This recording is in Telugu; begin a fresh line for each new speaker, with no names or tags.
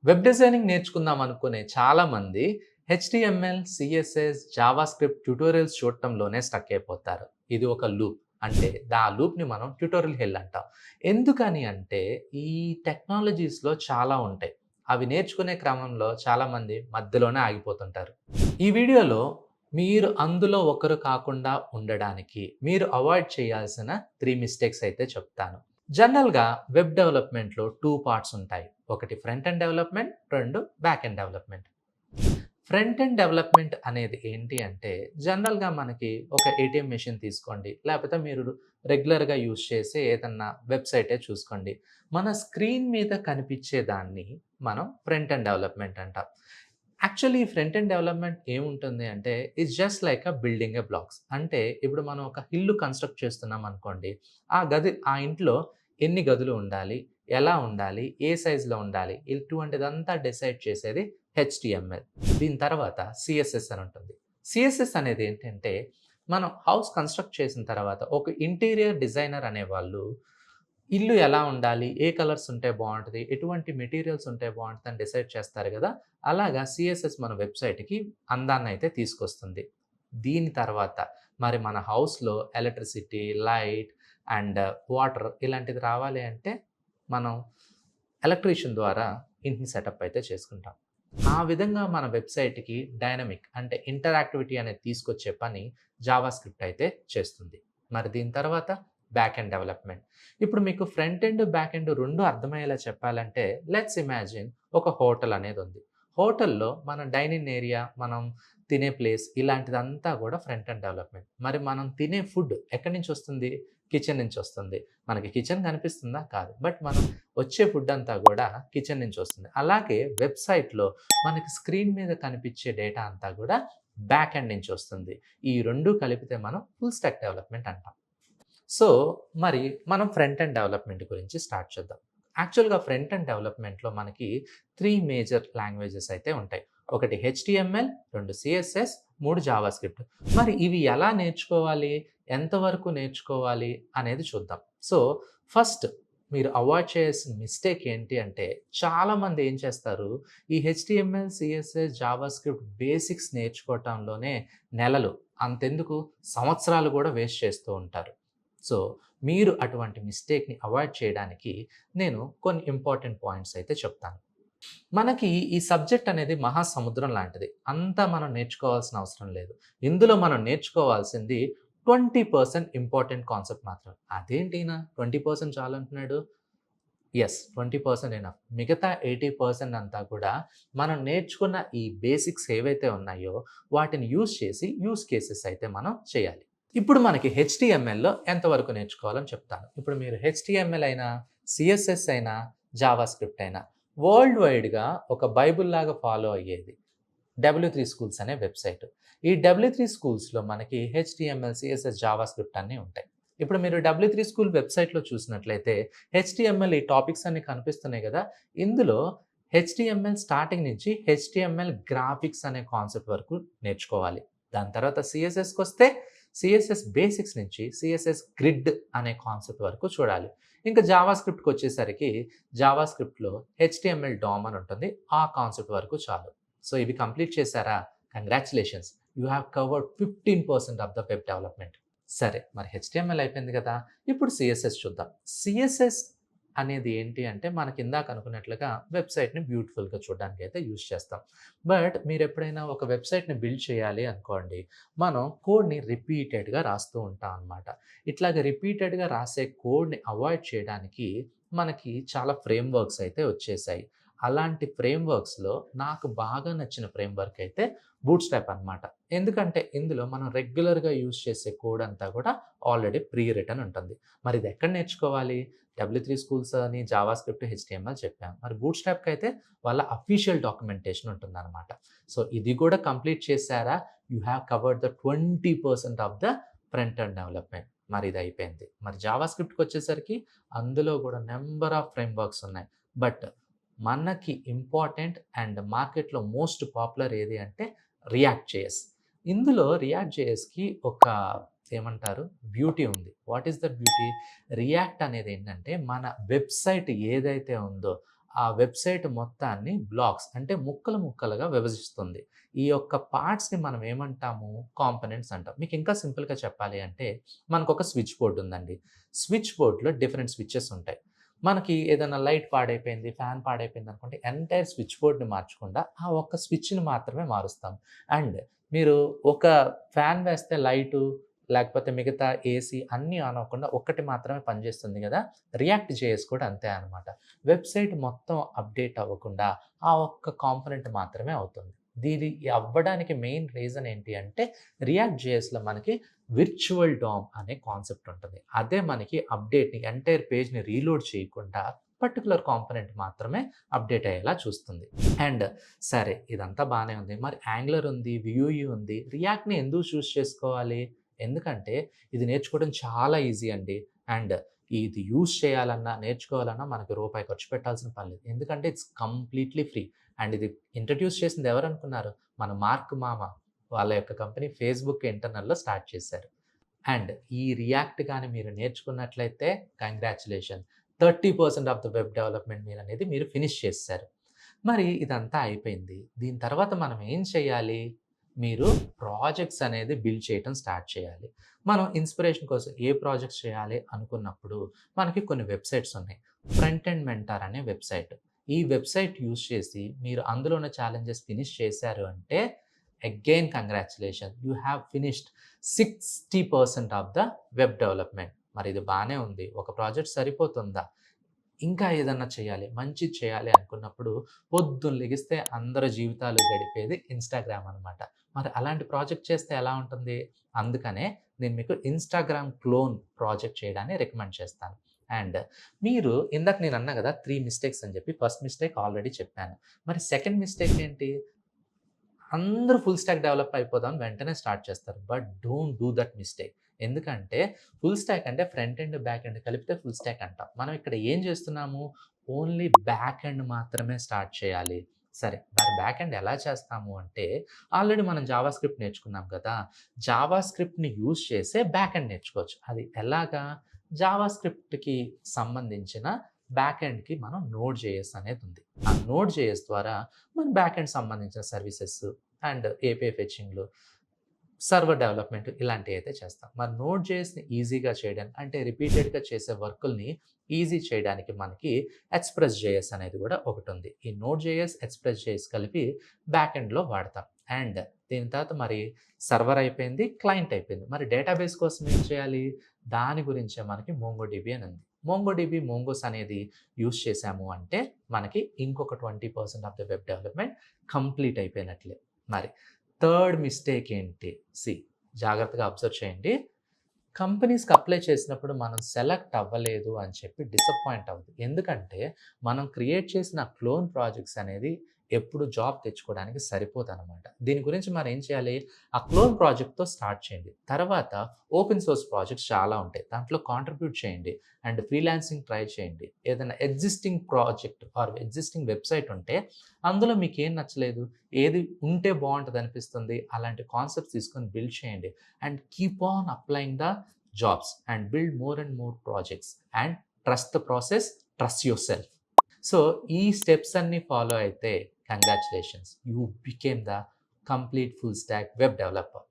వెబ్ డిజైనింగ్ నేర్చుకుందాం అనుకునే చాలామంది హెచ్టీఎంఎల్, సిఎస్ఎస్, జావాస్క్రిప్ట్ ట్యుటోరియల్స్ చూడటంలోనే స్టక్ అయిపోతారు. ఇది ఒక లూప్. అంటే ఆ లూప్‌ని మనం ట్యుటోరియల్ హెల్ అంటాం. ఎందుకని అంటే ఈ టెక్నాలజీస్‌లో చాలా ఉంటాయి. అవి నేర్చుకునే క్రమంలో చాలామంది మధ్యలోనే ఆగిపోతుంటారు. ఈ వీడియోలో మీరు అందులో ఒకరు కాకుండా ఉండడానికి మీరు అవాయిడ్ చేయాల్సిన 3 మిస్టేక్స్ అయితే చెప్తాను. జనరల్‌గా వెబ్ డెవలప్‌మెంట్‌లో 2 పార్ట్స్ ఉంటాయి. ఒకటి front end development, 2 back end development. Front end development అనేది ఏంటి అంటే జనరల్‌గా మనకి ఒక ఏటీఎం మెషిన్ తీసుకోండి. లేకపోతే మీరు రెగ్యులర్‌గా యూజ్ చేసే ఏదన్నా వెబ్‌సైటే చూసుకోండి. మన స్క్రీన్ మీద కనిపించే దాన్ని మనం ఫ్రంట్ ఎండ్ డెవలప్‌మెంట్ అంటాం. యాక్చువల్లీ ఫ్రంట్ ఎండ్ డెవలప్‌మెంట్ ఏముంటుంది అంటే it's just like building blocks. అంటే ఇప్పుడు మనం ఒక ఇల్లు కన్‌స్ట్రక్ట్ చేస్తున్నాం అనుకోండి. ఆ ఇంట్లో ఎన్ని గదులు ఉండాలి? ఎలా ఉండాలి? ఏ సైజ్‌లో ఉండాలి? ఇటువంటిదంతా డిసైడ్ చేసేది హెచ్‌టీఎంఎల్. దీని తర్వాత సీఎస్ఎస్ అని ఉంటుంది. సీఎస్ఎస్ అనేది ఏంటంటే మనం హౌస్ కన్‌స్ట్రక్ట్ చేసిన తర్వాత ఒక ఇంటీరియర్ డిజైనర్ అనేవాళ్ళు ఇల్లు ఎలా ఉండాలి? ఏ కలర్స్ ఉంటే బావుంటది? ఎటువంటి మెటీరియల్స్ ఉంటే బావుంటదని డిసైడ్ చేస్తారు గదా! అలాగా సీఎస్ఎస్ మన వెబ్‌సైట్‌కి అందాన్నయితే తీసుకొస్తుంది. దీని తర్వాత మరి మన హౌస్‌లో ఎలక్ట్రిసిటీ, లైట్ అండ్ వాటర్ ఇలాంటిది రావాలి అంటే మనం ఎలక్ట్రీషియన్ ద్వారా ఇంటిని సెటప్ అయితే చేసుకుంటాం. ఆ విధంగా మన వెబ్‌సైట్‌కి డైనమిక్ అంటే ఇంటరాక్టివిటీ అనేది తీసుకొచ్చే పని జావాస్క్రిప్ట్ అయితే చేస్తుంది. మరి దీని తర్వాత బ్యాక్ ఎండ్ డెవలప్‌మెంట్. ఇప్పుడు మీకు ఫ్రంట్ ఎండ్, బ్యాక్ ఎండ్ 2 అర్థమయ్యేలా చెప్పాలంటే లెట్స్ ఇమాజిన్ ఒక హోటల్ అనేది ఉంది. హోటల్‌లో మన డైనింగ్ ఏరియా, మనం తినే ప్లేస్ ఇలాంటిదంతా కూడా ఫ్రంట్ ఎండ్ డెవలప్‌మెంట్. మరి మనం తినే ఫుడ్ ఎక్కడి నుంచి వస్తుంది? కిచెన్ నుంచి వస్తుంది. మనకి కిచెన్ కనిపిస్తుందా? కాదు. బట్ మనం వచ్చే ఫుడ్ అంతా కూడా కిచెన్ నుంచి వస్తుంది. అలాగే వెబ్‌సైట్‌లో మనకి స్క్రీన్ మీద కనిపించే డేటా అంతా కూడా బ్యాక్ ఎండ్ నుంచి వస్తుంది. ఈ 2 కలిపితే మనం ఫుల్ స్టాక్ డెవలప్‌మెంట్ అంటాం. సో, మరి మనం ఫ్రంట్ ఎండ్ డెవలప్‌మెంట్ గురించి స్టార్ట్ చేద్దాం. యాక్చువల్‌గా ఫ్రంట్ ఎండ్ డెవలప్‌మెంట్‌లో మనకి 3 మేజర్ లాంగ్వేజెస్ అయితే ఉంటాయి. ఒకటి హెచ్‌టీఎంఎల్, 2 సీఎస్ఎస్, 3 జావాస్క్రిప్ట్. మరి ఇవి ఎలా నేర్చుకోవాలి? ఎంతవరకు నేర్చుకోవాలి? అనేది చూద్దాం. సో, ఫస్ట్ మీరు అవాయిడ్ చేయాల్సిన మిస్టేక్ ఏంటి అంటే చాలామంది ఏం చేస్తారు, ఈ హెచ్‌టీఎంఎల్, సీఎస్ఎస్, జావాస్క్రిప్ట్ బేసిక్స్ నేర్చుకోవటంలోనే నెలలు, అంతెందుకు సంవత్సరాలు కూడా వేస్ట్ చేస్తూ ఉంటారు. సో, మీరు అటువంటి మిస్టేక్‌ని అవాయిడ్ చేయడానికి నేను కొన్ని ఇంపార్టెంట్ పాయింట్స్ అయితే చెప్తాను. మనకి ఈ సబ్జెక్ట్ అనేది మహాసముద్రం లాంటిది. అంతా మనం నేర్చుకోవాల్సిన అవసరం లేదు. ఇందులో మనం నేర్చుకోవాల్సింది 20% ఇంపార్టెంట్ కాన్సెప్ట్ మాత్రమే. అదేంటి ఈయన 20% చాలంటున్నాడు? యెస్. 20% ఎనఫ్. మిగతా 80% అంతా కూడా మనం నేర్చుకున్న ఈ బేసిక్స్ ఏవైతే ఉన్నాయో వాటిని యూజ్ చేసి యూజ్ కేసెస్ అయితే మనం చేయాలి. ఇప్పుడు మనకి హెచ్టీఎంఎల్‌లో ఎంతవరకు నేర్చుకోవాలని చెప్తాను. ఇప్పుడు మీరు హెచ్టీఎంఎల్ అయినా, సీఎస్ఎస్ అయినా, జావాస్క్రిప్ట్ అయినా వరల్డ్ వైడ్‌గా ఒక బైబుల్‌లాగా ఫాలో అయ్యేది డబ్ల్యూ3 స్కూల్స్ అనే వెబ్‌సైట్. ఈ డబ్ల్యూ3 స్కూల్స్‌లో మనకి హెచ్టీఎంఎల్, సీఎస్ఎస్, జావాస్క్రిప్ట్ అన్నీ ఉంటాయి. ఇప్పుడు మీరు డబ్ల్యూ3 స్కూల్ వెబ్‌సైట్‌లో చూసినట్లయితే హెచ్టీఎంఎల్ ఈ టాపిక్స్ అన్నీ కనిపిస్తున్నాయి గదా! ఇందులో హెచ్టీఎంఎల్ స్టార్టింగ్ నుంచి హెచ్టీఎంఎల్ గ్రాఫిక్స్ అనే కాన్సెప్ట్ వరకు నేర్చుకోవాలి. దాని తర్వాత సీఎస్ఎస్‌కొస్తే సీఎస్ఎస్ బేసిక్స్ నుంచి సీఎస్ఎస్ గ్రిడ్ అనే కాన్సెప్ట్ వరకు చూడాలి. ఇంకా జావాస్క్రిప్ట్‌కొచ్చేసరికి జావాస్క్రిప్ట్‌లో హెచ్టీఎంఎల్ డామ్ అని ఉంటుంది. ఆ కాన్సెప్ట్ వరకు చాలు. సో, ఇవి కంప్లీట్ చేశారా? Congratulations. You have covered 15% of the web development. సరే, మరి హెచ్టీఎంఎల్ అయిపోయింది కదా! ఇప్పుడు సీఎస్ఎస్ చూద్దాం. సీఎస్ఎస్ అనేది ఏంటి అంటే మనకిందాక అనుకున్నట్లుగా వెబ్‌సైట్‌ని బ్యూటిఫుల్‌గా చూడడానికైతే యూజ్ చేస్తాం. బట్ మీరెప్పుడైనా ఒక వెబ్‌సైట్‌ని బిల్డ్ చేయాలి అనుకోండి, మనం కోడ్‌ని రిపీటెడ్‌గా రాస్తూ ఉంటాం అనమాట. ఇట్లాగ రిపీటెడ్‌గా రాసే కోడ్‌ని అవాయిడ్ చేయడానికి మనకి చాలా ఫ్రేమ్‌వర్క్స్ అయితే వచ్చేసాయి. అలాంటి ఫ్రేమ్‌వర్క్స్‌లో నాకు బాగా నచ్చిన ఫ్రేమ్‌వర్క్ అయితే బూట్‌స్ట్రాప్ అనమాట. ఎందుకంటే ఇందులో మనం రెగ్యులర్‌గా యూజ్ చేసే కోడ్ అంతా కూడా ఆల్రెడీ ప్రీ రిటన్ ఉంటుంది. మరి ఇది ఎక్కడ నేర్చుకోవాలి? డబ్ల్యూ3 స్కూల్స్ అని జావాస్క్రిప్ట్, హెచ్టీఎంఎల్ చెప్పాం. మరి బూట్‌స్ట్రాప్‌కైతే వాళ్ళ అఫీషియల్ డాక్యుమెంటేషన్ ఉంటుందనమాట. సో, ఇది కూడా కంప్లీట్ చేశారా? You have covered the 20% of the front end development. మరి ఇది అయిపోయింది. మరి జావాస్క్రిప్ట్‌కొచ్చేసరికి అందులో కూడా నంబర్ ఆఫ్ ఫ్రేమ్‌వర్క్స్ ఉన్నాయి. బట్ మనకి ఇంపార్టెంట్ అండ్ మార్కెట్‌లో మోస్ట్ పాపులర్ ఏది అంటే రియాక్ట్ జేఎస్. ఇందులో రియాక్ట్ జేఎస్‌కి ఒక ఏమంటారు బ్యూటీ ఉంది. What is that beauty? React అనేది ఏంటంటే మన వెబ్‌సైట్ ఏదైతే ఉందో ఆ వెబ్‌సైట్ మొత్తాన్ని బ్లాక్స్ అంటే ముక్కలు ముక్కలుగా విభజిస్తుంది. ఈ యొక్క పార్ట్స్‌ని మనం ఏమంటాము? కాంపోనెంట్స్ అంటాం. మీకు ఇంకా సింపుల్‌గా చెప్పాలి అంటే మనకొక స్విచ్ బోర్డ్ ఉందండి. స్విచ్ బోర్డ్‌లో డిఫరెంట్ స్విచెస్ ఉంటాయి. మనకి ఏదైనా లైట్ పాడైపోయింది, ఫ్యాన్ పాడైపోయింది అనుకోండి ఎంటైర్ స్విచ్ బోర్డ్‌ని మార్చకుండా ఆ ఒక్క స్విచ్‌ని మాత్రమే మారుస్తాం. అండ్ మీరు ఒక ఫ్యాన్ వేస్తే లైటు లేకపోతే మిగతా ఏసీ అన్నీ ఆన్ అవ్వకుండా ఒక్కటి మాత్రమే పనిచేస్తుంది గదా! రియాక్ట్ జేఎస్ కూడా అంతే అనమాట. వెబ్‌సైట్ మొత్తం అప్‌డేట్ అవ్వకుండా ఆ ఒక్క కాంపోనెంట్ మాత్రమే అవుతుంది. దీని అవ్వడానికి మెయిన్ రీజన్ ఏంటి అంటే రియాక్ట్ జేఎస్‌లో మనకి విర్చువల్ డోమ్ అనే కాన్సెప్ట్ ఉంటుంది. అదే మనకి అప్‌డేట్‌ని ఎంటైర్ పేజ్‌ని రీలోడ్ చేయకుండా పర్టిక్యులర్ కాంపోనెంట్ మాత్రమే అప్‌డేట్ అయ్యేలా చూస్తుంది. అండ్ సరే ఇదంతా బానే ఉంది. మరి యాంగులర్ ఉంది, వ్యూఈ ఉంది. రియాక్ట్‌ని ఎందుకు చూజ్ చేసుకోవాలి? ఎందుకంటే ఇది నేర్చుకోవడం చాలా ఈజీ అండి. అండ్ ఇది యూజ్ చేయాలన్నా, నేర్చుకోవాలన్నా మనకు రూపాయి ఖర్చు పెట్టాల్సిన పని లేదు. ఎందుకంటే ఇట్స్ కంప్లీట్‌లీ ఫ్రీ. అండ్ ఇది ఇంట్రొడ్యూస్ చేసింది ఎవరనుకున్నారు? మన మార్క్ మామ. వాళ్ళ యొక్క కంపెనీ ఫేస్‌బుక్ ఇంటర్నల్‌లో స్టార్ట్ చేశారు. అండ్ ఈ రియాక్ట్ గాని మీరు నేర్చుకున్నట్లయితే congratulation. 30% of the web development మీరనేది మీరు ఫినిష్ చేసేసారు. మరి ఇదంతా అయిపోయింది. దీని తర్వాత మనం ఏం చేయాలి? మీరు ప్రాజెక్ట్స్ అనేది బిల్డ్ చేయటం స్టార్ట్ చేయాలి. మనం ఇన్‌స్పిరేషన్ కోసం ఏ ప్రాజెక్ట్స్ చేయాలి అనుకున్నప్పుడు మనకి కొన్ని వెబ్‌సైట్స్ ఉన్నాయి. ఫ్రంట్ ఎండ్ మెంటార్ అనే వెబ్‌సైట్. ఈ వెబ్‌సైట్ యూజ్ చేసి మీరు అందులో ఉన్న ఛాలెంజెస్ ఫినిష్ చేశారు అంటే again congratulation. You have finished 60% of the web development. మరి ఇది బానే ఉంది. ఒక ప్రాజెక్ట్ సరిపోతుందా? ఇంకా ఏదన్నా చేయాలి, మంచిది చేయాలి అనుకున్నప్పుడు పొద్దున్న లెగిస్తే అందరి జీవితాలు గడిపేది ఇన్‌స్టాగ్రామ్ అనమాట. మరి అలాంటి ప్రాజెక్ట్ చేస్తే ఎలా ఉంటుంది? అందుకనే నేను మీకు ఇన్‌స్టాగ్రామ్ క్లోన్ ప్రాజెక్ట్ చేయడాన్ని రికమెండ్ చేస్తాను. అండ్ మీరు ఇందాక నేను అన్నా గదా! 3 మిస్టేక్స్ అని చెప్పి. ఫస్ట్ మిస్టేక్ ఆల్రెడీ చెప్పాను. మరి సెకండ్ మిస్టేక్ ఏంటి? అందరూ ఫుల్ స్టాక్ డెవలప్ అయిపోదాం అని వెంటనే స్టార్ట్ చేస్తారు. But don't do that mistake. ఎందుకంటే ఫుల్ స్టాక్ అంటే ఫ్రంట్ ఎండ్, బ్యాక్ ఎండ్ కలిపితే ఫుల్ స్టాక్ అంటాం. మనం ఇక్కడ ఏం చేస్తున్నాము? ఓన్లీ బ్యాక్ ఎండ్ మాత్రమే స్టార్ట్ చేయాలి. సరే మరి బ్యాక్ ఎండ్ ఎలా చేస్తాము అంటే ఆల్రెడీ మనం జావా స్క్రిప్ట్ నేర్చుకున్నాం కదా! జావా స్క్రిప్ట్‌ని యూజ్ చేసే బ్యాక్ ఎండ్ నేర్చుకోవచ్చు. అది ఎలాగా? జావా స్క్రిప్ట్‌కి సంబంధించిన బ్యాక్ ఎండ్‌కి మనం నోడ్ జేఎస్ అనేది ఉంది. ఆ నోడ్ జేఎస్ ద్వారా మన బ్యాక్ ఎండ్ సంబంధించిన సర్వీసెస్ అండ్ ఏపీఐ ఫెచింగ్‌లు, సర్వర్ డెవలప్‌మెంట్ ఇలాంటివైతే చేస్తాం. మరి నోడ్ జేఎస్‌ని ఈజీగా చేయడానికి అంటే రిపీటెడ్‌గా చేసే వర్కుల్ని ఈజీ చేయడానికి మనకి ఎక్స్‌ప్రెస్ జేఎస్ అనేది కూడా ఒకటుంది. ఈ నోడ్ జేఎస్, ఎక్స్‌ప్రెస్ జేఎస్ కలిపి బ్యాక్ ఎండ్‌లో వాడతాం. అండ్ దీని తర్వాత మరి సర్వర్ అయిపోయింది, క్లయింట్ అయిపోయింది. మరి డేటాబేస్ కోసం ఏం చేయాలి? దాని గురించే మనకి మోంగోడీబీ అని ఉంది. మోంగోడీబీ, మోంగోస్ అనేది యూజ్ చేశాము అంటే మనకి ఇంకొక 20% of the web development complete అయిపోయినట్లే. మరి థర్డ్ మిస్టేక్ ఏంటి? జాగ్రత్తగా అబ్జర్వ్ చేయండి. కంపెనీస్‌కి అప్లై చేసినప్పుడు మనం సెలెక్ట్ అవ్వలేదు అని చెప్పి డిసప్పాయింట్ అవ్వద్దు. ఎందుకంటే మనం క్రియేట్ చేసిన క్లోన్ ప్రాజెక్ట్స్ అనేది ఎప్పుడు జాబ్ తెచ్చుకోవడానికి సరిపోదనమాట. దీని గురించి మనం ఏం చేయాలి? ఆ క్లోన్ ప్రాజెక్ట్‌తో స్టార్ట్ చేయండి. తర్వాత ఓపెన్ సోర్స్ ప్రాజెక్ట్స్ చాలా ఉంటాయి. దాంట్లో కాంట్రిబ్యూట్ చేయండి. అండ్ ఫ్రీలాన్సింగ్ ట్రై చేయండి. ఏదైనా existing project or existing website ఉంటే అందులో మీకేం నచ్చలేదు, ఏది ఉంటే బావుంటదనిపిస్తుంది, అలాంటి కాన్సెప్ట్స్ తీసుకొని బిల్డ్ చేయండి. And keep on applying the jobs and build more and more projects and trust the process, trust your self. So, ఈ స్టెప్స్ అన్నీ ఫాలో అయితే congratulations. You became the complete full stock web developer.